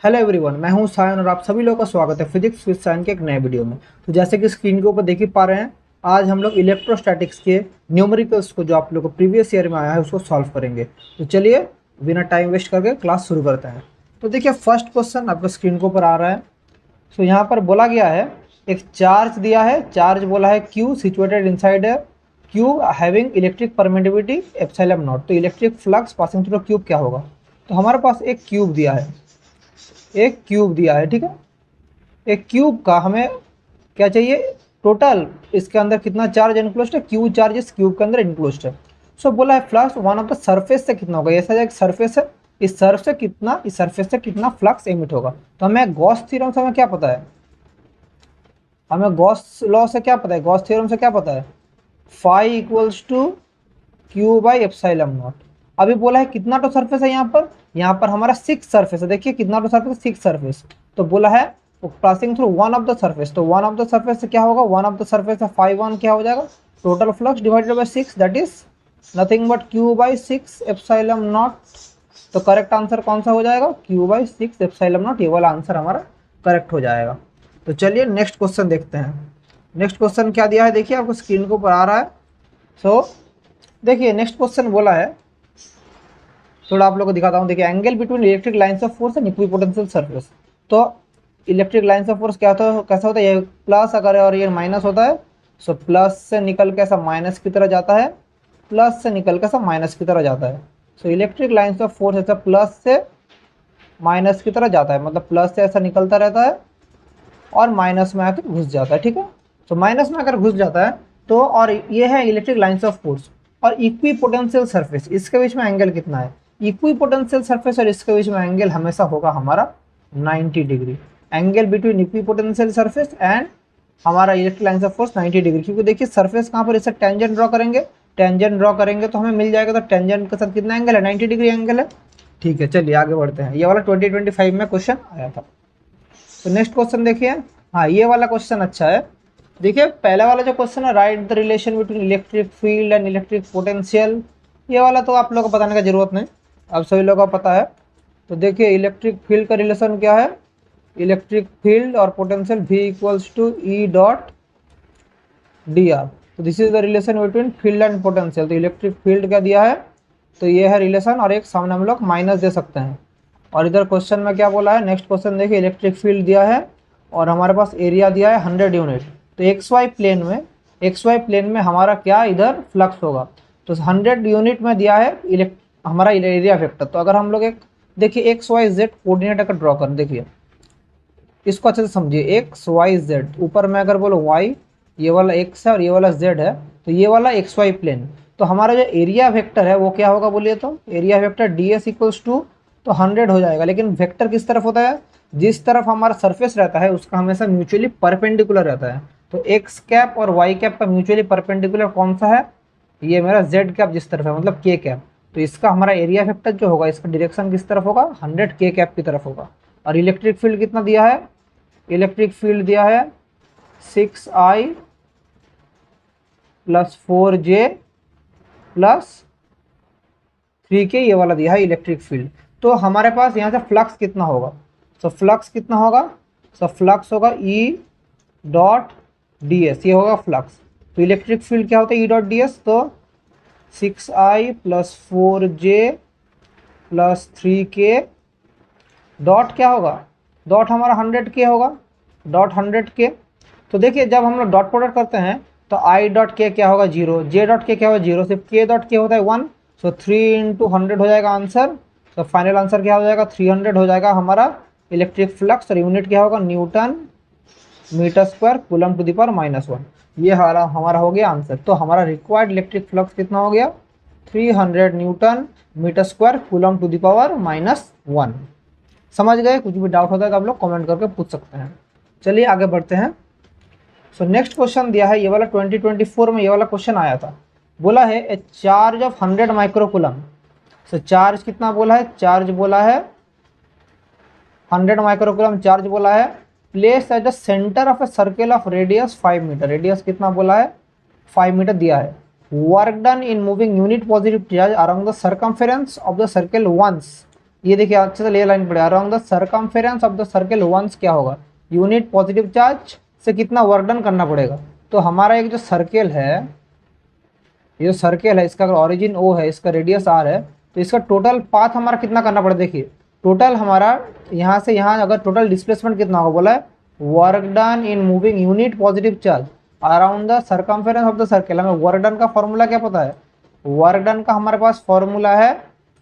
Hello everyone, मैं हूं सायन और आप सभी लोगों का स्वागत है फिजिक्स विद सायन के एक नए वीडियो में। तो जैसे कि स्क्रीन के ऊपर देख ही पा रहे हैं, आज हम लोग इलेक्ट्रोस्टैटिक्स के न्यूमेरिकल्स को जो आप लोगों को प्रीवियस ईयर में आया है उसको सॉल्व करेंगे। तो चलिए बिना टाइम वेस्ट करके क्लास शुरू करते हैं। तो देखिए फर्स्ट क्वेश्चन आपको स्क्रीन के ऊपर आ रहा है। सो यहाँ पर बोला गया है, एक चार्ज दिया है, चार्ज बोला है क्यू सिचुएटेड इनसाइड है cube having electric permittivity epsilon naught. तो electric flux passing through cube क्या होगा? तो हमारे पास एक क्यूब दिया है, एक क्यूब दिया है, ठीक है। एक क्यूब का हमें क्या चाहिए? टोटल इसके अंदर कितना चार्ज इनक्लोज्ड है? क्यू चार्ज इस क्यूब के अंदर इनक्लोज्ड है। सो बोला है flux one of the surface से कितना होगा? ऐसा एक सरफेस है, इस सरफेस से कितना फ्लक्स एमिट होगा। तो हमें गॉस थ्योरम से हमें क्या पता है? हमें गॉस लॉ से क्या पता है? गॉस थ्योरम से क्या पता है? Phi equals to q by epsilon not. अभी बोला है कितना तो सरफेस है यहाँ पर हमारा 6 सरफेस है। देखिए कितना तो सरफेस, 6 सरफेस। तो बोला है passing through one of the surface. तो वन ऑफ द सरफेस से क्या होगा? वन ऑफ द सरफेस है 5 1 क्या हो जाएगा? Total flux divided by 6, that is nothing but Q by 6 epsilon naught. तो करेक्ट आंसर कौन सा हो जाएगा? Q by 6 epsilon not. ये वाला आंसर हमारा करेक्ट हो जाएगा। तो चलिए नेक्स्ट क्वेश्चन देखते हैं। नेक्स्ट क्वेश्चन क्या दिया है देखिए, आपको स्क्रीन के ऊपर आ रहा है। सो देखिए नेक्स्ट क्वेश्चन बोला है, थोड़ा आप लोगों को दिखाता हूँ। देखिए angle between electric lines of force and equipotential surface. तो इलेक्ट्रिक लाइन्स ऑफ फोर्स क्या होता है, कैसा होता है? ये प्लस अगर और ये माइनस होता है, सो प्लस से निकल के ऐसा माइनस की तरह जाता है, प्लस से निकल के ऐसा माइनस की तरह जाता है। So electric lines of force ऐसा प्लस से माइनस की तरह जाता है, मतलब प्लस से ऐसा निकलता रहता है और माइनस में आकर घुस जाता है, ठीक है। तो माइनस में अगर घुस जाता है तो, और ये है इलेक्ट्रिक लाइन्स ऑफ फोर्स और इक्वी पोटेंशियल सरफेस, इसके बीच में एंगल कितना है? इक्वी पोटेंशियल सरफेस और इसके बीच में एंगल हमेशा होगा हमारा 90 degree. Angle between equipotential surface and हमारा electric lines of force 90 degree. क्योंकि देखिए सरफेस कहाँ पर, इससे टेंजेंट ड्रॉ करेंगे, टेंजेंट ड्रॉ करेंगे तो हमें मिल जाएगा। तो टेंजेंट के साथ कितना एंगल है? 90 डिग्री एंगल है, ठीक है। चलिए आगे बढ़ते हैं। ये वाला 2025 में क्वेश्चन आया था। तो नेक्स्ट क्वेश्चन देखिए। हाँ ये वाला क्वेश्चन अच्छा है। देखिए पहला वाला जो क्वेश्चन है, right the relation between electric field and electric potential, ये वाला तो आप लोगों को बताने का जरूरत नहीं, आप सभी लोगों को पता है। तो देखिए इलेक्ट्रिक फील्ड का रिलेशन क्या है? इलेक्ट्रिक फील्ड और potential V equals to E dot D R. तो this is the relation between field and potential. तो इलेक्ट्रिक फील्ड क्या दिया है? तो ये है रिलेशन, और एक सामने हम लोग माइनस दे सकते हैं। और इधर क्वेश्चन में क्या बोला है? नेक्स्ट क्वेश्चन देखिए, इलेक्ट्रिक फील्ड दिया है और हमारे पास एरिया दिया है 100 यूनिट। तो एक्स वाई प्लेन में हमारा क्या इधर फ्लक्स होगा? तो 100 यूनिट में दिया है हमारा एरिया वेक्टर। तो अगर हम लोग एक देखिए एक्स वाई जेड कोऑर्डिनेट अगर ड्रॉ करें, देखिए इसको अच्छे से समझिए। एक्स वाई जेड, ऊपर में अगर बोलो वाई, ये वाला एक्स है और ये वाला जेड है, तो ये वाला एक्स वाई प्लेन। तो हमारा जो एरिया वेक्टर है वो क्या होगा बोलिए? तो area vector D S equals to, तो 100 हो जाएगा। लेकिन वेक्टर किस तरफ होता है? जिस तरफ हमारा सरफेस रहता है उसका हमेशा म्यूचुअली परपेंडिकुलर रहता है। तो एक्स कैप और वाई कैप का म्यूचुअली परपेंडिकुलर कौन सा है? ये मेरा जेड कैप जिस तरफ है, मतलब के कैप। तो इसका हमारा एरिया वेक्टर जो होगा, इसका डायरेक्शन किस तरफ होगा? 100 के कैप की तरफ होगा। और इलेक्ट्रिक फील्ड कितना दिया है? इलेक्ट्रिक फील्ड दिया है 6I plus 4J plus 3K, ये वाला दिया है इलेक्ट्रिक फील्ड। तो हमारे पास यहाँ से फ्लक्स कितना होगा? सो फ्लक्स कितना होगा? सो फ्लक्स होगा E डॉट डी एस, ये होगा फ्लक्स। तो इलेक्ट्रिक फील्ड क्या होता है? E dot D S. तो 6I plus 4J plus 3K dot क्या होगा? डॉट हमारा 100K होगा, डॉट 100K। तो देखिए जब हम लोग डॉट प्रोडक्ट करते हैं तो I डॉट के क्या होगा? 0, J डॉट के क्या होगा? 0, सिर्फ K डॉट के होता है 1। सो 3 इंटू 100 हो जाएगा आंसर। तो फाइनल आंसर क्या हो जाएगा? 300 हो जाएगा हमारा इलेक्ट्रिक फ्लक्स। और यूनिट क्या होगा? Newton metre square coulomb to the power -1। ये हमारा हो गया आंसर। तो हमारा रिक्वायर्ड इलेक्ट्रिक फ्लक्स कितना हो गया? 300 newton metre square coulomb to the power -1। समझ गए? कुछ भी डाउट होता है तो आप लोग कमेंट करके पूछ सकते हैं। चलिए आगे बढ़ते हैं। सो नेक्स्ट क्वेश्चन दिया है, ये वाला 2024 में ये वाला क्वेश्चन आया था। बोला है ए charge of 100 microcoulomb. So charge कितना बोला है? चार्ज बोला है 100 माइक्रोकूलम चार्ज बोला है। Place at the centre of a circle of radius 5 metre. Radius कितना बोला है? 5 मीटर दिया है। Work done in moving unit positive charge around the circumference of the circle once ये देखिए अच्छे से ये लाइन पड़े, around the circumference of the circle once क्या होगा, यूनिट पॉजिटिव चार्ज से कितना वर्क डन करना पड़ेगा। तो हमारा एक जो सर्कल है, ये जो सर्कल है इसका अगर ऑरिजिन ओ है, इसका रेडियस आर है, तो इसका टोटल पाथ हमारा कितना करना पड़ेगा। देखिए टोटल हमारा यहाँ से यहाँ अगर टोटल डिस्प्लेसमेंट कितना होगा, बोला है work done in moving unit positive charge around the circumference of the circle. हमें वर्क डन का फॉर्मूला क्या पता है, वर्क डन का हमारे पास फॉर्मूला है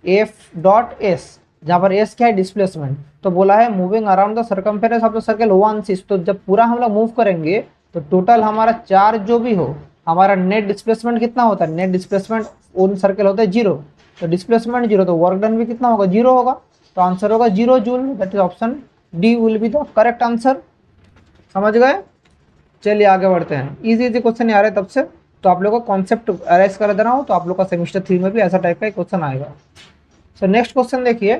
एफ डॉट एस, जहाँ पर एस क्या है डिस्प्लेसमेंट। तो बोला है moving around the circumference of the circle 1 तो जब पूरा हम लोग मूव करेंगे तो टोटल हमारा चार्ज जो भी हो, हमारा नेट डिस्प्लेसमेंट कितना होता है, नेट डिस्प्लेसमेंट ऑन सर्कल होता है 0, तो डिस्प्लेसमेंट 0 तो वर्क डन भी कितना होगा 0 होगा। तो आंसर होगा 0 joule, that is option D will be the correct answer. समझ गए। चलिए आगे बढ़ते हैं, इजी इजी क्वेश्चन नहीं आ रहे तब से, तो आप लोग का कॉन्सेप्ट अरेज कर दे रहा हूँ, तो आप लोग का सेमिस्टर 3 में भी ऐसा टाइप का एक क्वेश्चन आएगा। सो नेक्स्ट क्वेश्चन देखिए,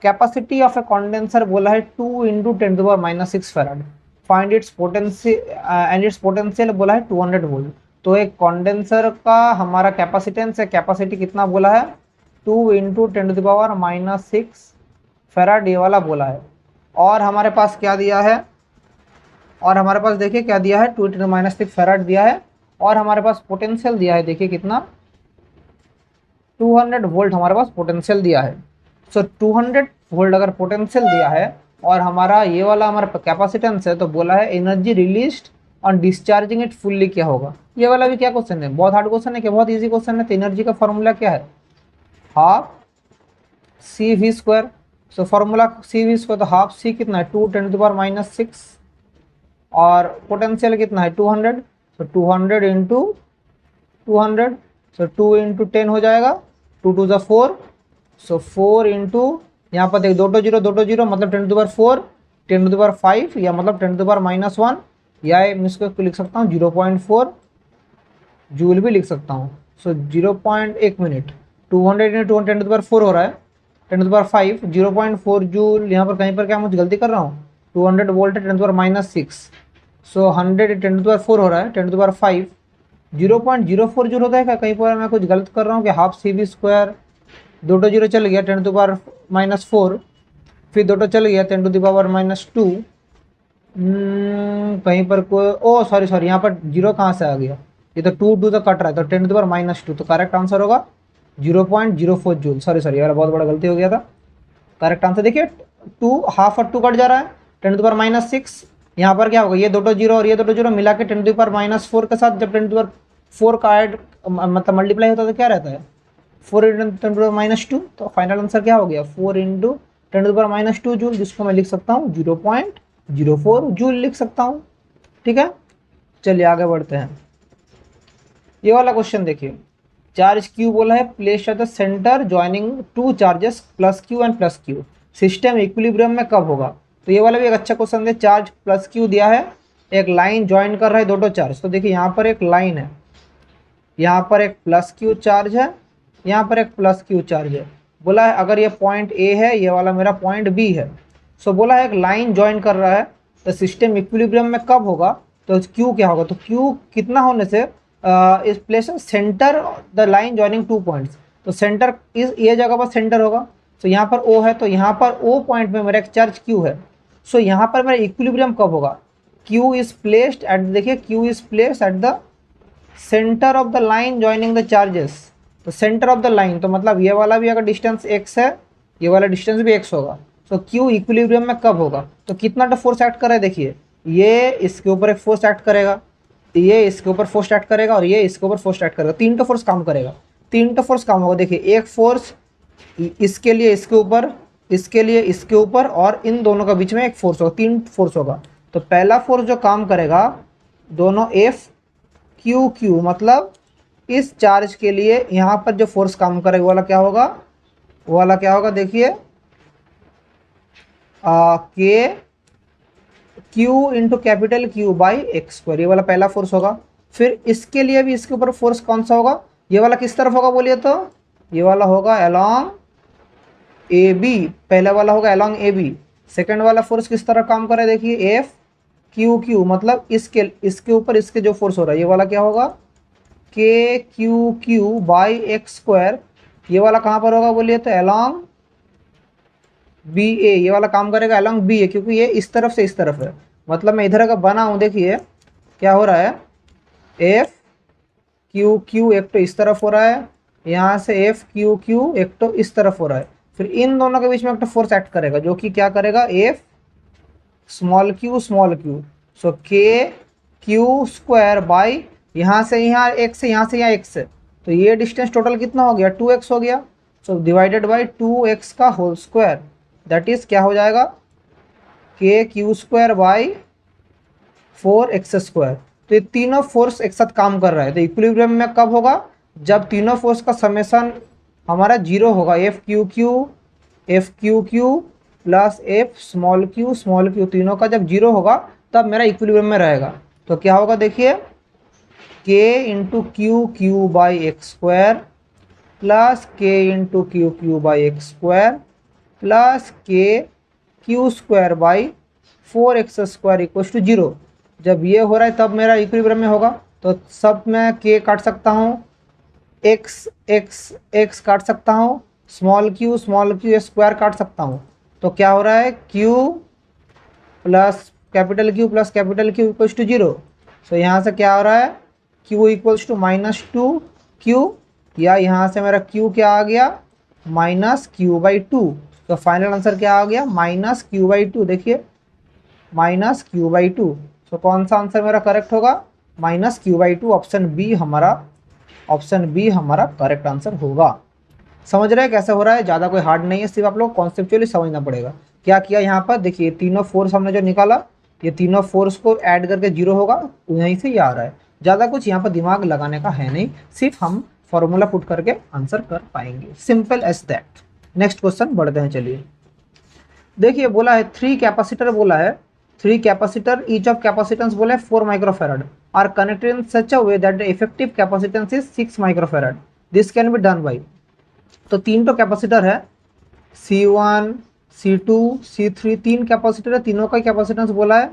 कैपेसिटी ऑफ ए कंडेंसर बोला है 2 × 10⁻⁻6 farad, find its potential and it's potential बोला है 200 वोल्ट। तो एक कंडेंसर का हमारा कैपेसिटेंस है, कैपेसिटी कितना बोला है 2 × 10⁻⁻6 फैराड, ये वाला बोला है। और हमारे पास क्या दिया है, और हमारे पास देखिए क्या दिया है 2 × 10⁻6 फैराड दिया है, और हमारे पास पोटेंशियल दिया है, देखिए कितना 200 वोल्ट हमारे पास पोटेंशियल दिया है। सो 200 वोल्ट अगर पोटेंशियल दिया है और हमारा ये वाला हमारा कैपेसिटेंस है, तो बोला है energy released on discharging it fully क्या होगा। ये वाला भी क्या क्वेश्चन है, बहुत हार्ड क्वेश्चन है क्या, बहुत इजी क्वेश्चन है। तो एनर्जी का फॉर्मूला क्या है, half C V square. So formula C V square, तो हाफ सी कितना है 2 × 10⁻6 और पोटेंशियल कितना है 200, तो 200 इंटू 200, सो 2 × 10 हो जाएगा, 2 × 2 = 4, सो 4 इंटू यहाँ पर देख 2 2 0 2 2 0 मतलब 10⁻4, 10⁻5 या मतलब 10⁻−1, या मैं इसको लिख सकता हूँ 0.4 जूल भी लिख सकता हूँ। सो 0.1 मिनट, 200 × 2 10⁻4 हो रहा है, 10⁻5 0.4 जूल। यहाँ पर कहीं पर क्या मुझे गलती कर रहा हूँ, 200 वोल्ट है 10⁻6, सो 100 10⁻4 हो रहा है, 10⁻5 0.04 जूल होता है क्या, कहीं पर मैं कुछ गलत कर रहा हूँ कि हाफ सी वी स्क्वायर, 2 2 0 चल गया 10⁻⁻4, फिर 2 2 चल गया 10⁻², कहीं पर कोई ओ सॉरी यहाँ पर जीरो कहाँ से आ गया, ये तो 2 2 तो कट रहा है, तो 10⁻², तो करेक्ट आंसर होगा 0.04 जूल। सॉरी ये वाला बहुत बड़ा गलती हो गया था। करेक्ट आंसर देखिए 2 हाफ और 2 कट जा रहा है, 10⁻6, यहाँ पर क्या होगा ये 2 2 0 और ये 2 2 0 मिला के 10⁻4 के साथ जब 10⁻4 का ऐड मतलब मल्टीप्लाई होता है तो क्या रहता है 4 × 10⁻², तो फाइनल आंसर क्या हो गया 4 × 10⁻² जूल, जिसको मैं लिख सकता हूँ 0.04 जूल लिख सकता हूँ। ठीक है, चलिए आगे बढ़ते हैं। ये वाला क्वेश्चन देखिए, चार्ज क्यू बोला है place at the centre joining 2 charges +q and +q, system equilibrium में कब होगा। तो ये वाला भी एक अच्छा क्वेश्चन है, चार्ज +q दिया है, एक लाइन ज्वाइन कर रहा है दो चार्ज। तो देखिए यहाँ पर एक लाइन है, यहाँ पर एक +q चार्ज है, यहाँ पर एक +q चार्ज है। बोला है अगर ये पॉइंट ए है, ये वाला मेरा पॉइंट बी है। सो बोला है एक लाइन ज्वाइन कर रहा है, तो सिस्टम इक्विलिब्रियम में कब होगा, तो q क्या होगा, तो q कितना होने से इस place centre the line joining 2 points, तो सेंटर इस ये जगह पर सेंटर होगा। तो यहाँ पर O है, तो यहाँ पर O पॉइंट में मेरा एक चार्ज Q है। सो यहाँ पर मेरा इक्विलिब्रियम कब होगा, Q इज प्लेस्ड एट, देखिए Q is placed at the centre of the line joining the charges. तो सेंटर ऑफ द लाइन, तो मतलब ये वाला भी अगर डिस्टेंस x है, ये वाला डिस्टेंस भी x होगा। तो Q इक्विलिब्रियम में कब होगा, तो कितना तो फोर्स एक्ट कर रहा है, देखिए ये इसके ऊपर एक फोर्स एक्ट करेगा, ये इसके ऊपर फोर्स एक्ट करेगा और ये इसके ऊपर फोर्स एक्ट करेगा, 3 फोर्स काम करेगा, 3 फोर्स काम होगा। देखिए एक फोर्स इसके लिए इसके ऊपर, इसके लिए इसके ऊपर, और इन दोनों के बीच में एक फोर्स होगा, 3 फोर्स होगा। तो पहला फोर्स जो काम करेगा दोनों एफ क्यू क्यू, मतलब इस चार्ज के लिए यहाँ पर जो फोर्स काम करेगा वो वाला क्या होगा, वो वाला क्या होगा, देखिए के Q into capital Q by x², ये वाला पहला फोर्स होगा। फिर इसके लिए भी इसके ऊपर फोर्स कौन सा होगा, ये वाला किस तरफ होगा बोलिए, तो ये वाला होगा अलोंग AB, पहला वाला होगा अलोंग AB। सेकंड वाला फोर्स किस तरह काम कर रहा है, देखिए एफ क्यू क्यू, मतलब इसके ऊपर इसके जो फोर्स हो रहा है ये वाला क्या होगा के क्यू क्यू बाई x², ये वाला कहाँ पर होगा बोलिए, तो अलोंग बी ए, ये वाला काम करेगा अलॉन्ग बी ए, क्योंकि ये इस तरफ से इस तरफ है। मतलब मैं इधर अगर बना हूँ, देखिए क्या हो रहा है, एफ क्यू क्यू एक तो इस तरफ हो रहा है, यहाँ से एफ क्यू क्यू एक तो इस तरफ हो रहा है, फिर इन दोनों के बीच में एक तो फोर्स एक्ट करेगा जो कि क्या करेगा, एफ स्मॉल क्यू, सो के क्यू स्क्वायर बाई, यहाँ से यहाँ एक्स से यहाँ से यहाँ एक्स है, तो ये डिस्टेंस टोटल कितना हो गया, 2x हो गया। सो डिवाइडेड बाई 2x का होल स्क्वायर, दैट इज क्या हो जाएगा, के Q square by 4x square. तो ये तीनों फोर्स एक साथ काम कर रहा है, तो इक्विलिब्रियम में कब होगा, जब तीनों फोर्स का समेशन हमारा जीरो होगा, F Q Q plus F small Q तीनों का जब जीरो होगा तब मेरा इक्विलिब्रियम में रहेगा। तो क्या होगा देखिए, K into Q Q by X square plus K into Q Q by X square plus K Q square by 4x square equal to zero. जब ये हो रहा है तब मेरा इक्विलिब्रियम में होगा। तो सब मैं के काट सकता हूँ, एक्स काट सकता हूँ, स्मॉल क्यू स्क्वायर काट सकता हूँ। तो क्या हो रहा है, Q plus capital Q equals to zero. So यहाँ से क्या हो रहा है, क्यू इक्वल्स टू -2q, या यहाँ से मेरा क्यू क्या आ गया, -q/2। तो फाइनल आंसर क्या आ गया, -q/2। देखिए -q/2। सो कौन सा आंसर मेरा करेक्ट होगा, -q/2। ऑप्शन बी हमारा करेक्ट आंसर होगा। समझ रहे हैं कैसे हो रहा है, ज़्यादा कोई हार्ड नहीं है, सिर्फ आप लोग कॉन्सेप्चुअली समझना पड़ेगा। क्या किया यहाँ पर, देखिए तीनों फोर्स हमने जो निकाला, ये तीनों फोर्स को ऐड करके जीरो होगा, यहीं से ये आ रहा है। ज़्यादा कुछ यहाँ पर दिमाग लगाने का है नहीं, सिर्फ हम फॉर्मूला पुट करके आंसर कर पाएंगे, simple as that. Next question बढ़ते हैं, चलिए देखिए बोला है 3 कैपेसिटर, बोला है 3 कैपेसिटर, ईच ऑफ कैपेसिटेंस बोला है 4 microfarad are connected in such a way that the effective capacitance is 6 microfarad. This can be done by. तो तीन तो कैपेसिटर है, C1 C2 C3, तीन कैपेसिटर है, तीनों का कैपेसिटेंस बोला है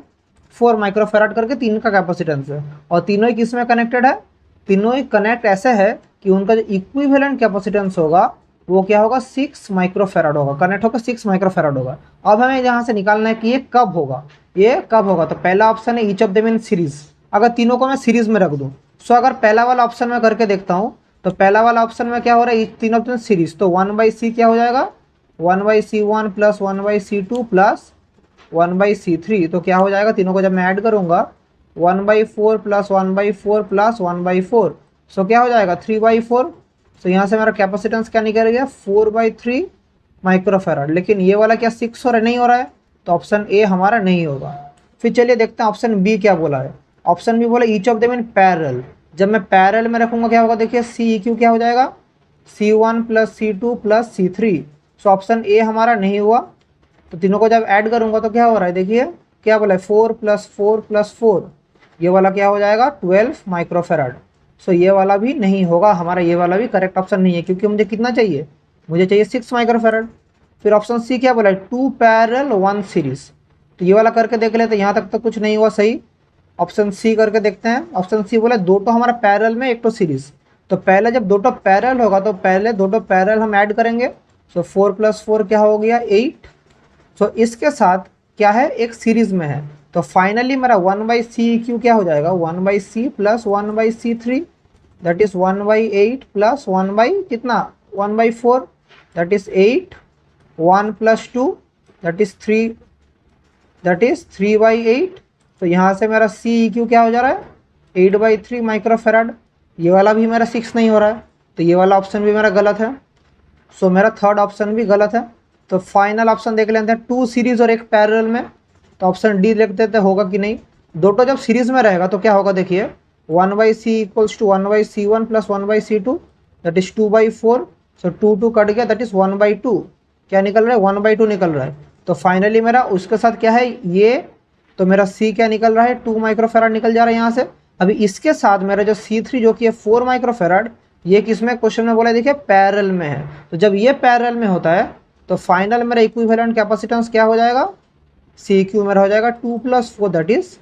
4 माइक्रोफेराड करके, तीन का कैपेसिटेंस है, और तीनों ही किस में कनेक्टेड है, तीनों ही कनेक्ट ऐसे है कि उनका जो इक्विवेलेंट कैपेसिटेंस होगा वो क्या होगा, 6 माइक्रोफेराड होगा, कनेक्ट होकर 6 माइक्रोफेराड होगा। अब हमें यहाँ से निकालना है कि ये कब होगा, तो पहला ऑप्शन है each of them in series. अगर तीनों को मैं सीरीज में रख दूँ, सो अगर पहला वाला ऑप्शन में करके देखता हूँ, तो पहला वाला ऑप्शन में क्या हो रहा है, तीनों ऑप्शन सीरीज, तो 1/c क्या हो जाएगा, 1/c1 plus 1/c2 plus 1/c3। तो क्या हो जाएगा, तीनों को जब मैं ऐड करूंगा 1/4 प्लस 1/4 प्लस 1/4, सो क्या हो जाएगा 3/4। सो यहाँ से मेरा कैपेसिटेंस क्या निकल गया, 4/3 माइक्रोफेराड। लेकिन ये वाला क्या 6 हो रहा है, नहीं हो रहा है, तो ऑप्शन ए हमारा नहीं होगा। फिर चलिए देखते हैं ऑप्शन बी क्या बोला है। ऑप्शन बी बोला each of them in parallel. जब मैं पैरेलल में रखूंगा क्या होगा, देखिए सी क्यू क्या हो जाएगा, C1 plus C2 plus C3। So option A हमारा नहीं हुआ। तो तीनों को जब ऐड करूंगा तो क्या हो रहा है, देखिए क्या बोला है, 4 प्लस 4 प्लस 4, ये वाला क्या हो जाएगा 12 माइक्रोफेराड। सो ये वाला भी नहीं होगा हमारा, ये वाला भी करेक्ट ऑप्शन नहीं है, क्योंकि मुझे कितना चाहिए, मुझे चाहिए 6 माइक्रोफेराड। फिर ऑप्शन सी क्या बोला है, 2 पैरेलल 1 सीरीज। तो ये वाला करके देख लेते, यहाँ तक तो कुछ नहीं हुआ सही। ऑप्शन सी करके देखते हैं। ऑप्शन सी बोला दो तो हमारा पैरेलल में, एक तो सीरीज। तो पहले जब दो तो पैरेलल होगा तो पहले दो तो पैरेलल हम ऐड करेंगे। सो 4 प्लस 4 क्या हो गया 8। सो इसके साथ क्या है, एक सीरीज में है, तो फाइनली मेरा 1/c³ क्या हो जाएगा, 1/c plus 1/c3, that is 1/8 plus 1/ कितना 1/4, that is 8, 1 plus 2 that is 3, that is 3/8। तो यहाँ से मेरा C/EQ क्या हो जा रहा है 8/3 माइक्रोफेराड। ये वाला भी मेरा 6 नहीं हो रहा है, तो ये वाला ऑप्शन भी मेरा गलत है। सो मेरा थर्ड ऑप्शन भी गलत है। तो फाइनल ऑप्शन देख लेते हैं, 2 सीरीज और एक पैरेलल में। तो ऑप्शन डी देख देते होगा कि नहीं। दोनों जब सीरीज में रहेगा तो क्या होगा, देखिए 1/c equals to 1/c1 plus 1/c2, that is 2/4। So 2 cut गया, दैट इज 1/2। क्या निकल रहा है 1/2 निकल रहा है। तो फाइनली मेरा उसके साथ क्या है ये, तो मेरा C क्या निकल रहा है 2 माइक्रोफेराड निकल जा रहा है यहाँ से। अभी इसके साथ मेरा जो C3 जो कि है 4 माइक्रोफेराड, ये किसमें क्वेश्चन में बोला है, देखिए पैरेलल में है। तो जब ये पैरेलल में होता है तो फाइनल मेरा इक्विवेलेंट कैपेसिटेंस क्या हो जाएगा, C/Q मेरा हो जाएगा 2 + 4 दैट इज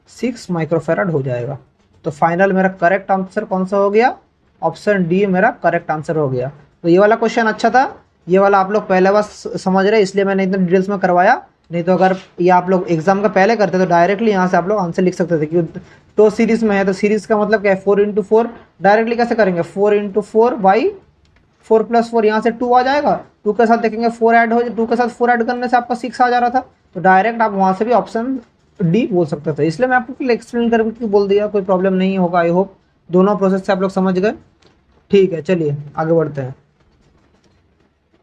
6 माइक्रोफेराड हो जाएगा। तो फाइनल मेरा करेक्ट आंसर कौन सा हो गया, ऑप्शन डी मेरा करेक्ट आंसर हो गया। तो ये वाला क्वेश्चन अच्छा था, ये वाला आप लोग पहले बार समझ रहे, इसलिए मैंने इतना डिटेल्स में करवाया। नहीं तो अगर ये आप लोग एग्जाम का पहले करते तो डायरेक्टली यहाँ से आप लोग आंसर लिख सकते थे, क्योंकि तो सीरीज में है तो सीरीज का मतलब क्या है 4 × 4। डायरेक्टली कैसे करेंगे 4 × 4 यहाँ से 2 आ जाएगा, 2 के साथ देखेंगे 4 ऐड हो, 2 के साथ 4 ऐड करने से आपका 6 आ जा रहा था। तो डायरेक्ट आप वहाँ से भी ऑप्शन डी बोल सकते थे, इसलिए मैं आपको एक्सप्लेन करके बोल दिया, कोई प्रॉब्लम नहीं होगा। आई होप दोनों प्रोसेस से आप लोग समझ गए। ठीक है, चलिए आगे बढ़ते हैं।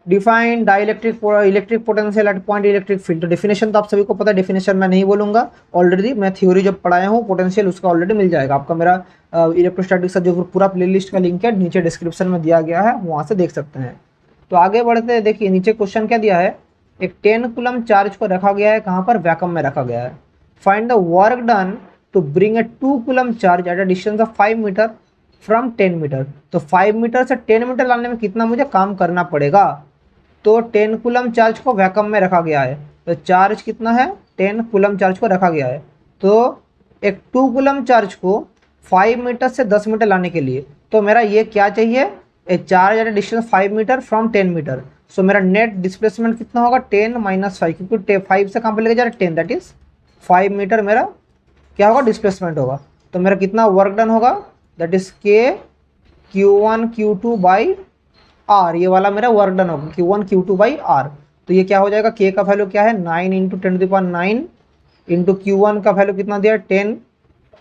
Define dielectric electric potential at point electric field. तो डेफिनेशन तो आप सभी को पता है, डेफिनेशन मैं नहीं बोलूंगा, ऑलरेडी मैं थ्योरी जब पढ़ाया हूँ पोटेंशियल उसका ऑलरेडी मिल जाएगा आपका। मेरा इलेक्ट्रोस्टैटिक्स का जो पूरा प्लेलिस्ट का लिंक है नीचे डिस्क्रिप्शन में दिया गया है, वहाँ से देख सकते हैं। तो आगे बढ़ते हैं, देखिए नीचे क्वेश्चन क्या दिया है। एक 10 कूलम चार्ज को रखा गया है, कहाँ पर, वैक्यूम में रखा गया है। Find the work done to bring a 2 coulomb charge at a distance of 5 metre from 10 metre. तो 5 मीटर से 10 मीटर लाने में कितना मुझे काम करना पड़ेगा। तो 10 कूलम चार्ज को वैक्यूम में रखा गया है, तो चार्ज कितना है 10 कूलम चार्ज को रखा गया है। तो एक 2 कूलम चार्ज को 5 मीटर से 10 मीटर लाने के लिए तो मेरा ये क्या चाहिए, a charge at distance 5 metre from 10 metre. So मेरा नेट डिस्प्लेसमेंट कितना होगा 10 - 5, क्योंकि 5 से कहाँ पर लेके जा रहा है 10, दैट इज 5 मीटर मेरा क्या होगा डिस्प्लेसमेंट होगा। तो मेरा कितना वर्क डन होगा, दैट इज के Q1 Q2 बाई आर, ये वाला मेरा वर्क डन होगा Q1 Q2 बाई आर। तो ये क्या हो जाएगा, के का वैल्यू क्या है 9 × 10⁹ इंटू Q1 का वैल्यू कितना दिया है 10,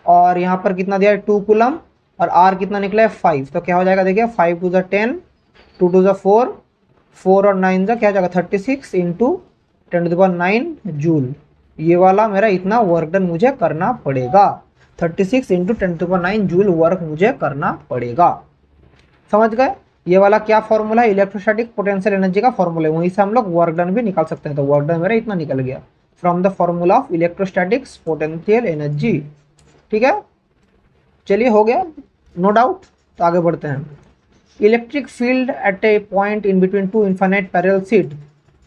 और यहाँ पर कितना दिया है 2 कूलम, और आर कितना निकला है 5। तो क्या हो जाएगा देखिए 5 × 10, 2 × 4, 4 और 9 क्या हो जाएगा 36 इंटू 10⁹ जूल। ये वाला मेरा इतना वर्क डन मुझे करना पड़ेगा, 36 इंटू 10⁹ जूल वर्क मुझे करना पड़ेगा। समझ गए, ये वाला क्या फॉर्मूला है, इलेक्ट्रोस्टैटिक पोटेंशियल एनर्जी का फॉर्मूला है, वहीं से हम लोग वर्क डन भी निकाल सकते हैं। तो वर्क डन मेरा इतना निकल गया from the formula of electrostatics potential energy. ठीक है, चलिए हो गया, नो डाउट। तो आगे बढ़ते हैं। Electric field at a point in between 2 infinite parallel sheet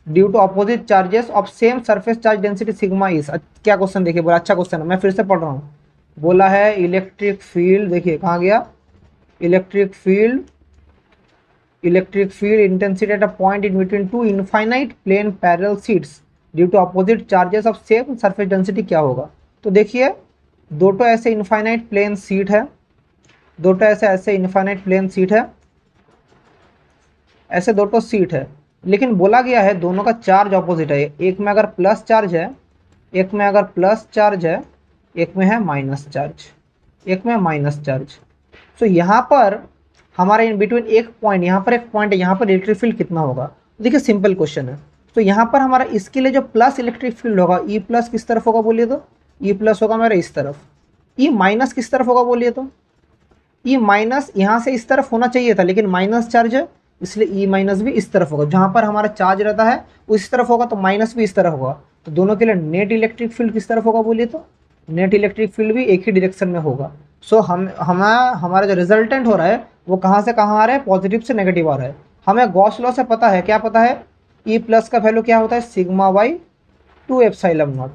due to opposite charges of same surface charge density sigma is. क्या क्वेश्चन देखिए, बोला अच्छा क्वेश्चन है, मैं फिर से पढ़ रहा हूँ। बोला है इलेक्ट्रिक फील्ड, देखिए कहाँ गया, electric field intensity at a point in between 2 infinite plane parallel sheets due to opposite charges of same surface density क्या होगा। तो देखिए दो तो ऐसे इनफाइनाइट प्लेन सीट है, दो तो ऐसे इनफाइनाइट प्लेन सीट है, ऐसे दो तो सीट है, लेकिन बोला गया है दोनों का चार्ज ऑपोजिट है। एक में अगर प्लस चार्ज है, एक में अगर प्लस चार्ज है, एक में है माइनस चार्ज, एक में माइनस चार्ज। तो यहाँ पर हमारे इन बिटवीन एक पॉइंट, यहाँ पर एक पॉइंट है, यहाँ पर इलेक्ट्रिक फील्ड कितना होगा। देखिए सिंपल क्वेश्चन है। तो यहाँ पर हमारा इसके लिए जो प्लस इलेक्ट्रिक फील्ड होगा, ई प्लस किस तरफ होगा बोलिए तो, ई प्लस होगा मेरा इस तरफ, ई माइनस किस तरफ होगा बोलिए तो, ई माइनस यहाँ से इस तरफ होना चाहिए था, लेकिन माइनस चार्ज है इसलिए ई माइनस भी इस तरफ होगा। जहाँ पर हमारा चार्ज रहता है उस तरफ होगा, तो माइनस भी इस तरफ होगा। तो दोनों के लिए नेट इलेक्ट्रिक फील्ड किस तरफ होगा बोलिए तो, नेट इलेक्ट्रिक फील्ड भी एक ही डायरेक्शन में होगा। सो हमारा जो रिजल्टेंट हो रहा है वो कहाँ से कहाँ आ रहा है, पॉजिटिव से नेगेटिव आ रहा है। हमें गॉस लॉ से पता है, क्या पता है, ई प्लस का वैल्यू क्या होता है sigma by 2 epsilon not,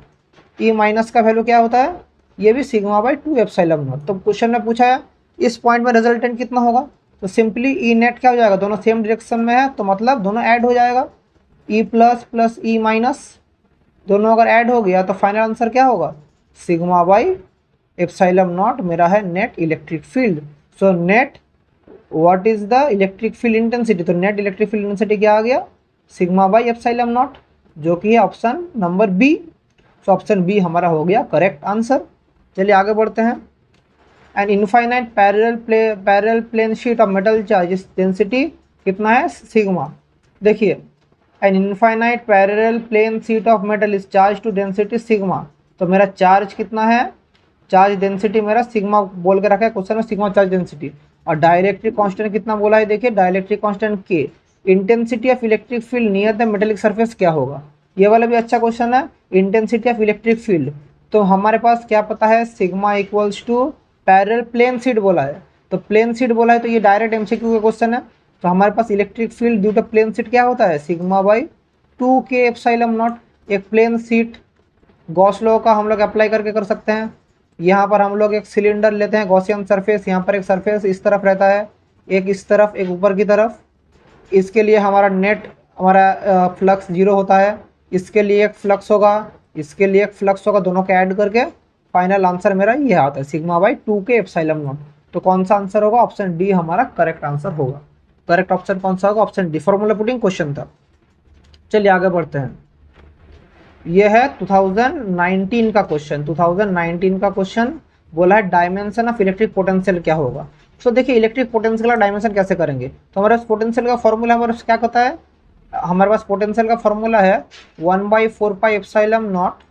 E minus का वैल्यू क्या होता है, ये भी सिग्मा बाई 2 एप्सिलॉन नॉट। तो क्वेश्चन में पूछा है इस पॉइंट में रिजल्टेंट कितना होगा, तो सिंपली ई नेट क्या हो जाएगा, दोनों सेम डायरेक्शन में है तो मतलब दोनों ऐड हो जाएगा, E plus plus E minus दोनों अगर ऐड हो गया तो फाइनल आंसर क्या होगा सिग्मा बाई एप्सिलॉन नॉट मेरा है net electric field. So net what is the electric field intensity, तो नेट इलेक्ट्रिक फील्ड इंटेंसिटी क्या आ गया सिग्मा बाई एप्सिलॉन नॉट, जो कि है option number B. So option B हमारा हो गया करेक्ट आंसर। चलिए आगे बढ़ते हैं। An infinite parallel plane sheet of metal charge density कितना है सिग्मा। देखिए an infinite parallel plane sheet of metal is charge to density sigma. तो मेरा चार्ज कितना है, चार्ज डेंसिटी मेरा सिग्मा बोल के रखा है क्वेश्चन में, सिग्मा चार्ज डेंसिटी। और डाइलेक्ट्रिक कांस्टेंट कितना बोला है, देखिए डाइलेक्ट्रिक कांस्टेंट के। Intensity of electric field near the metallic surface क्या होगा, ये वाला भी अच्छा क्वेश्चन है। इंटेंसिटी ऑफ इलेक्ट्रिक फील्ड तो हमारे पास क्या पता है sigma equals to parallel plane sheet बोला है, तो प्लेन शीट बोला है तो ये डायरेक्ट एमसीक्यू का क्वेश्चन है। तो हमारे पास electric field due to plane sheet क्या होता है सिग्मा बाई 2 के एप्सिलॉन नॉट। एक प्लेन शीट गॉस लॉ का हम लोग अप्लाई करके कर सकते हैं। यहाँ पर हम लोग एक सिलेंडर लेते हैं गॉसियन सरफेस, यहाँ पर एक सरफेस इस तरफ रहता है, एक इस तरफ, एक ऊपर की तरफ। इसके लिए हमारा नेट हमारा फ्लक्स 0 होता है, इसके लिए एक फ्लक्स होगा, इसके लिए एक फ्लक्स होगा, दोनों को ऐड करके फाइनल आंसर मेरा ये आता है sigma by 2k epsilon naught. तो कौन सा आंसर होगा? ऑप्शन डी हमारा करेक्ट आंसर होगा। करेक्ट ऑप्शन कौन सा होगा? Option D. Formula putting question था। चलिए आगे बढ़ते हैं। ये है 2019 का क्वेश्चन। 2019 का क्वेश्चन बोला है डायमेंशन ऑफ इलेक्ट्रिक पोटेंशियल क्या होगा। तो देखिए इलेक्ट्रिक पोटेंशियल का डायमेंशन कैसे करेंगे। तो हमारे पास पोटेंशियल का फॉर्मूला हमारे पास क्या होता है? हमारे पास पोटेंशियल का फॉर्मूला है 1/4 pi epsilon not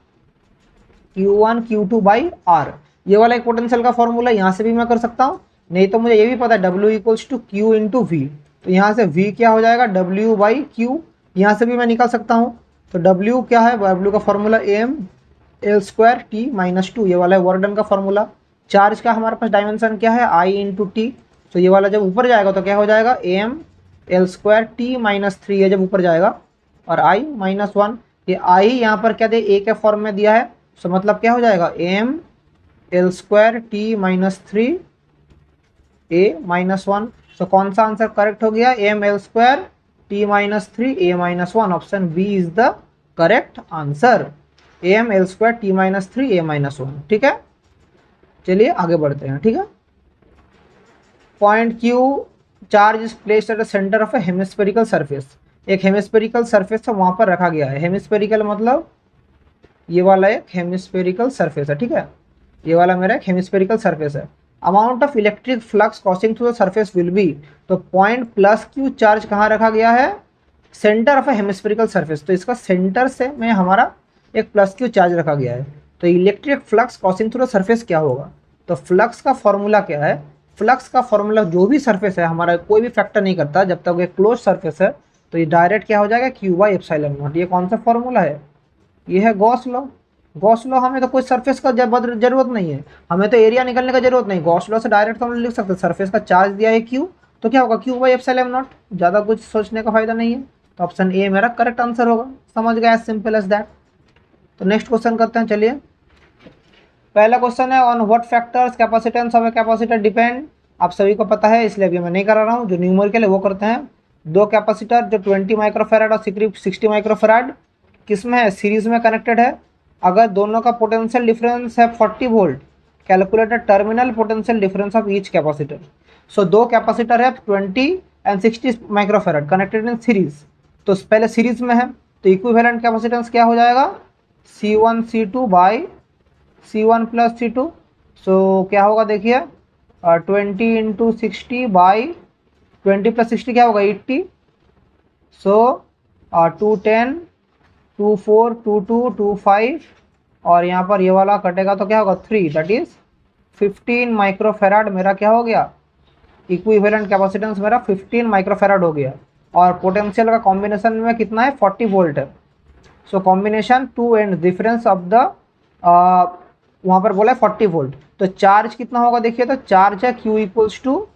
Q1 Q2 by R. ये वाला एक पोटेंशियल का फॉर्मूला यहाँ से भी मैं कर सकता हूँ, नहीं तो मुझे ये भी पता है W equals to Q into V. तो यहाँ से V क्या हो जाएगा? W by Q। यहाँ से भी मैं निकाल सकता हूँ। तो W क्या है? W का formula AM L square T minus 2, ये वाला है वर्क डन का फॉर्मूला। चार्ज का हमारे पास डायमेंशन क्या है? I into T. तो ये वाला जब ऊपर जाएगा तो क्या हो जाएगा? AM L square T minus 3 है जब ऊपर जाएगा, और I माइनस 1। ये I यहाँ पर क्या दे? A के फॉर्म में दिया है, तो मतलब क्या हो जाएगा? AM L square T minus 3 A minus 1। तो कौन सा आंसर करेक्ट हो गया? AM L square T minus 3 A minus 1। Option B is the correct answer. AM L square T minus 3 A minus 1। ठीक है, चलिए आगे बढ़ते हैं। ठीक है, point Q charge is placed at the centre of a hemispherical surface. एक hemispherical surface है वहां पर रखा गया है। हेमिस्फेरिकल मतलब ये वाला एक हेमिस्फेरिकल सरफेस है। ठीक है, ये वाला मेरा एक हेमिस्फेरिकल सरफेस है। Amount of electric flux crossing through the surface will be. तो पॉइंट प्लस Q चार्ज कहाँ रखा गया है? Centre of a hemispherical surface. तो इसका सेंटर से में हमारा एक प्लस Q चार्ज रखा गया है। तो electric flux crossing through the surface क्या होगा? तो फ्लक्स का फॉर्मूला क्या है? फ्लक्स का फॉर्मूला जो भी सरफेस है हमारा कोई भी फैक्टर नहीं करता, जब तक एक क्लोज सरफेस है तो ये डायरेक्ट क्या हो जाएगा? Q by epsilon not. ये कौन सा फॉर्मूला है? ये है गॉस लॉ। गॉस लॉ हमें तो कोई सरफेस का जरूरत नहीं है, हमें तो एरिया निकलने का जरूरत नहीं। गॉस लॉ से डायरेक्ट तो हम लिख सकते हैं सरफेस का चार्ज दिया है Q, तो क्या होगा? Q by epsilon not. ज़्यादा कुछ सोचने का फायदा नहीं है। तो ऑप्शन ए मेरा करेक्ट आंसर होगा। समझ गया? As simple as that. तो नेक्स्ट क्वेश्चन करते हैं। चलिए, पहला क्वेश्चन है on what factors capacitance of a capacitor depend. आप सभी को पता है इसलिए अभी मैं नहीं करा रहा हूँ। जो न्यूमेरिकल है वो करते हैं। दो कैपेसिटर जो 20 माइक्रोफेराड और 60 माइक्रोफेराड किस में है? सीरीज में कनेक्टेड है। अगर दोनों का पोटेंशियल डिफरेंस है 40 volt, calculated terminal potential difference of each capacitor. So दो कैपेसिटर है 20 and 60 microfarad connected in series. तो पहले सीरीज में है तो इक्विवेलेंट कैपेसिटेंस क्या हो जाएगा? C1 C2 by C1 plus C2। सो क्या होगा देखिए, 20 इंटू 60 बाई 20 प्लस 60 क्या होगा? 80। सो 210 24 22 25, और यहाँ पर ये वाला कटेगा तो क्या होगा? 3, दैट इज 15 माइक्रोफेराड मेरा क्या हो गया? इक्विवेलेंट कैपेसिटेंस मेरा 15 माइक्रोफेराड हो गया। और पोटेंशियल का कॉम्बिनेशन में कितना है? 40 वोल्ट है। So combination to and difference of the वहाँ पर बोला है 40 वोल्ट। तो चार्ज कितना होगा देखिए, तो चार्ज है Q equals to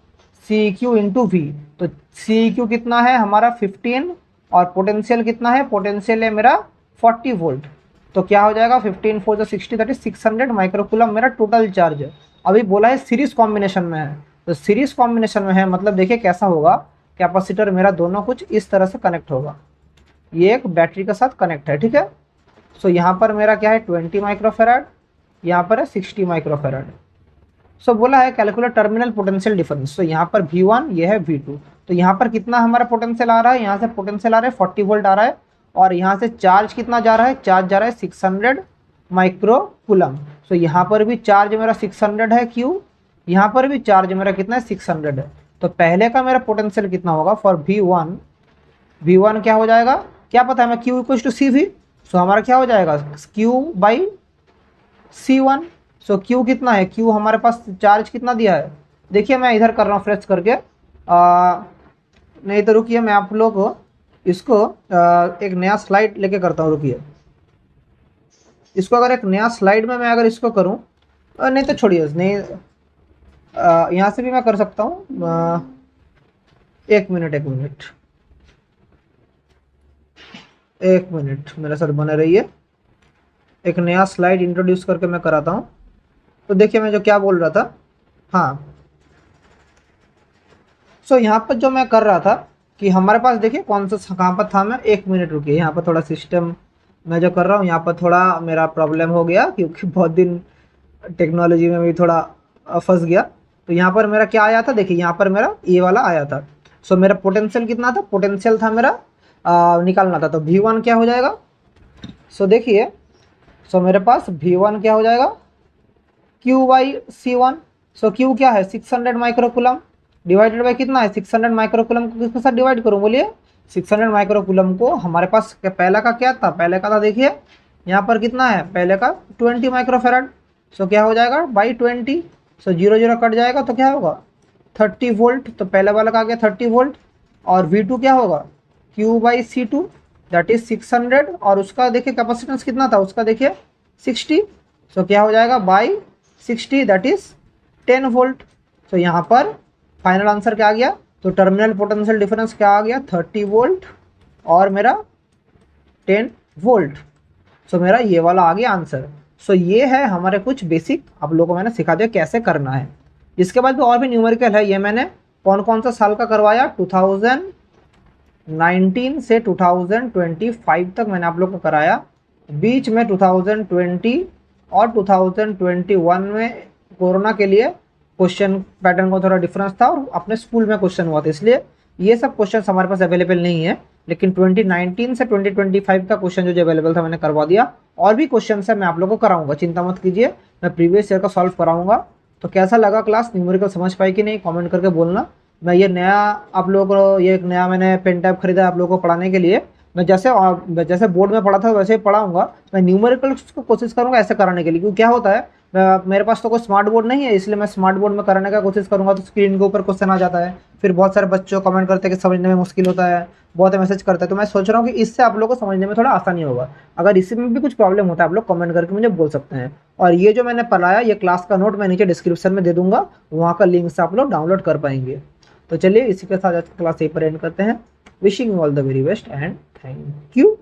C Q into V. तो सी क्यू कितना है हमारा? 15, और पोटेंशियल कितना है? पोटेंशियल है मेरा 40 वोल्ट। तो क्या हो जाएगा? 15 4 जो 60, दैट इज 600 माइक्रोकूलम मेरा टोटल चार्ज है। अभी बोला है सीरीज कॉम्बिनेशन में है, तो सीरीज कॉम्बिनेशन में है मतलब देखिए कैसा होगा। कैपेसिटर मेरा दोनों कुछ इस तरह से कनेक्ट होगा, ये एक बैटरी के साथ कनेक्ट है। ठीक है, सो यहाँ पर मेरा क्या है? 20 माइक्रोफेराड, यहाँ पर है 60 माइक्रोफेराड। सो बोला है कैलकुलेट टर्मिनल पोटेंशियल डिफरेंस। तो यहाँ पर V1, ये है V2। तो यहाँ पर कितना हमारा पोटेंशियल आ रहा है? यहाँ से पोटेंशियल आ रहा है 40 वोल्ट आ रहा है, और यहाँ से चार्ज कितना जा रहा है? चार्ज जा रहा है 600 माइक्रोकूलम। सो यहाँ पर भी चार्ज मेरा 600 है Q, यहाँ पर भी चार्ज मेरा कितना है? 600 है। तो पहले का मेरा पोटेंशियल कितना होगा फॉर V1? V1 क्या हो जाएगा? क्या पता है हमें? Q equals to CV। सो हमारा क्या हो जाएगा? Q by C1। So Q कितना है? Q हमारे पास चार्ज कितना दिया है? देखिए मैं इधर कर रहा हूँ फ्रेश करके, नहीं तो रुकिए मैं आप लोग को इसको एक नया स्लाइड लेके करता हूँ। रुकिए, इसको अगर एक नया स्लाइड में मैं अगर इसको करूँ, नहीं तो छोड़िए, नहीं यहाँ से भी मैं कर सकता हूँ। एक मिनट मेरे साथ बने रहिए। एक नया स्लाइड इंट्रोड्यूस करके मैं कराता हूँ। तो देखिए मैं जो क्या बोल रहा था, हाँ। सो यहाँ पर जो मैं कर रहा था कि हमारे पास देखिए कौन सा कहाँ पर था, मैं 1 मिनट रुकिए, यहाँ पर थोड़ा सिस्टम मैं जो कर रहा हूँ यहाँ पर थोड़ा मेरा प्रॉब्लम हो गया, क्योंकि बहुत दिन टेक्नोलॉजी में भी थोड़ा फंस गया। तो यहाँ पर मेरा क्या आया था, देखिए यहाँ पर मेरा ये वाला आया था। सो मेरा पोटेंशियल कितना था, पोटेंशियल था मेरा निकालना था, तो V1 क्या हो जाएगा। सो देखिए, सो मेरे पास V1 क्या हो जाएगा, Q/C1। सो Q क्या है 600 माइक्रोकुलम, डिवाइडेड बाई कितना है 600 माइक्रोकुलम को किसके साथ डिवाइड करूँ बोलिए, 600 माइक्रोकुलम को। हमारे पास पहला का क्या था, पहले का था देखिए यहाँ पर कितना है, पहले का 20 माइक्रोफेराड। सो क्या हो जाएगा बाई 20। सो 0 0 कट जाएगा तो क्या होगा 30 वोल्ट। तो पहले वाला का आ गया 30 वोल्ट। और V2 क्या होगा Q/C2 दैट इज 600, और उसका देखिए कैपेसिटेंस कितना था, उसका देखिए 60। सो क्या हो जाएगा बाई 60 दैट इज 10 वोल्ट। तो यहाँ पर फाइनल आंसर क्या आ गया, तो टर्मिनल पोटेंशियल डिफरेंस क्या आ गया 30 वोल्ट और मेरा 10 वोल्ट। सो मेरा ये वाला आ गया आंसर। सो ये है हमारे कुछ बेसिक, आप लोगों को मैंने सिखा दिया कैसे करना है। इसके बाद भी और भी न्यूमेरिकल है, ये मैंने कौन कौन सा साल का करवाया, 2019 से 2025 तक मैंने आप लोग को कराया। बीच में 2020 और 2021 में कोरोना के लिए क्वेश्चन पैटर्न को थोड़ा डिफरेंस था, और अपने स्कूल में क्वेश्चन हुआ था, इसलिए ये सब क्वेश्चन हमारे पास अवेलेबल नहीं है। लेकिन 2019 से 2025 का क्वेश्चन जो अवेलेबल था मैंने करवा दिया। और भी क्वेश्चन है मैं आप लोगों को कराऊंगा, चिंता मत कीजिए, मैं प्रीवियस ईयर का सॉल्व कराऊंगा। तो कैसा लगा क्लास, न्यूमेरिकल समझ पाई कि नहीं, कमेंट करके बोलना। मैं ये नया आप लोगों को, ये एक नया मैंने पेन टैब खरीदा आप लोगों को पढ़ाने के लिए। मैं जैसे बोर्ड में पढ़ा था वैसे ही पढ़ाऊंगा। मैं न्यूमेरिकल्स को कोशिश करूंगा ऐसे कराने के लिए, क्योंकि क्या होता है मेरे पास तो कोई स्मार्ट बोर्ड नहीं है, इसलिए मैं स्मार्ट बोर्ड में कराने का कोशिश करूंगा तो स्क्रीन के ऊपर क्वेश्चन आ जाता है, फिर बहुत सारे बच्चों कमेंट करते हैं कि समझने में मुश्किल होता है, बहुत मैसेज करते हैं। तो मैं सोच रहा हूँ कि इससे आप लोगों को समझने में थोड़ा आसानी होगा। अगर इसी में भी कुछ प्रॉब्लम होता है आप लोग कमेंट करके मुझे बोल सकते हैं। और ये जो मैंने पढ़ाया ये क्लास का नोट मैं नीचे डिस्क्रिप्शन में दे दूंगा, वहाँ का लिंक से आप लोग डाउनलोड कर पाएंगे। तो चलिए इसी के साथ आज की क्लास यहीं पर एंड करते हैं। Wishing you all the very best and thank you.